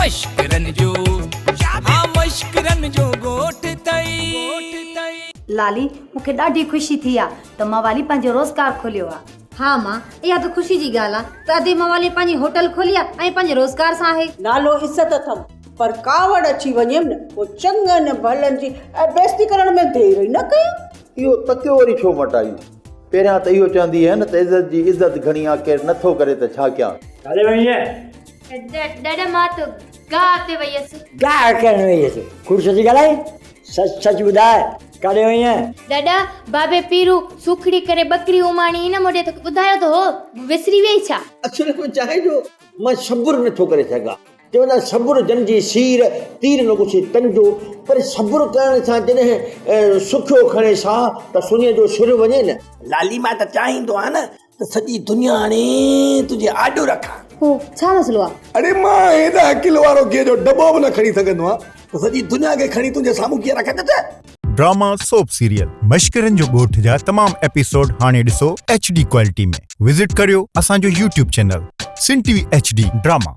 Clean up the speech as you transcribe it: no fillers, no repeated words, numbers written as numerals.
मश्करन जो हाँ मश्करन जो गोठ तई लाली मूंखे ॾाढी ख़ुशी थी आहे त मां वाली पंहिंजो रोज़गार खोलियो आहे। हाँ मां, इहा त ख़ुशी जी ॻाल्हि आहे त अॼु मां वाली पंहिंजी होटल खोली आहे ऐं पंहिंजे रोज़गार सां आहे। नालो इज़त अथम पर कावड़ अची वञे न पोइ चङनि भलनि जी बेइज़ती करण में देर ई न कयो। इहो तकियो वरी छो मटायूं? पहिरियां त इहो चवंदी आहे न त इज़त जी इज़त घणी आहे, केरु नथो करे त छा कयां। काॾे वई आहे? ॾाढा मां त गाह ते वई हुयसि। गाह करण वई हुयसि? कुड़ सची ॻाल्हाए, सच सच ॿुधाए काॾे वई आहे? ॾाढा बाबे पीरू सुखड़ी करे बकरी उमाणी इन मोॾे त ॿुधायो त हो, विसरी वई छा? असुल में चाहे जो मां सब्र नथो करे सघां। चवंदा सब्र जन जी सीर तीर न कुझु तंजो, पर सब्र करण सां जॾहिं सुखियो खणे साह त सुञे जो सिर वञे न। लाली मां त चाहींदो आहे न त सॼी दुनिया हाणे तुंहिंजे आॾो रखां। हो छा मसलो आहे? अरे मां हेॾा किलो वारो कीअं जो डॿो बि न खणी सघंदो आहे त सॼी दुनिया खे खणी तुंहिंजे साम्हूं कीअं रखंदो त। ड्रामा सोप सीरियल मश्करन जो ॻोठ जा तमाम एपिसोड हाणे ॾिसो HD क्वालिटी में। विजिट करियो असांजो YouTube चैनल सिन TV HD ड्रामा।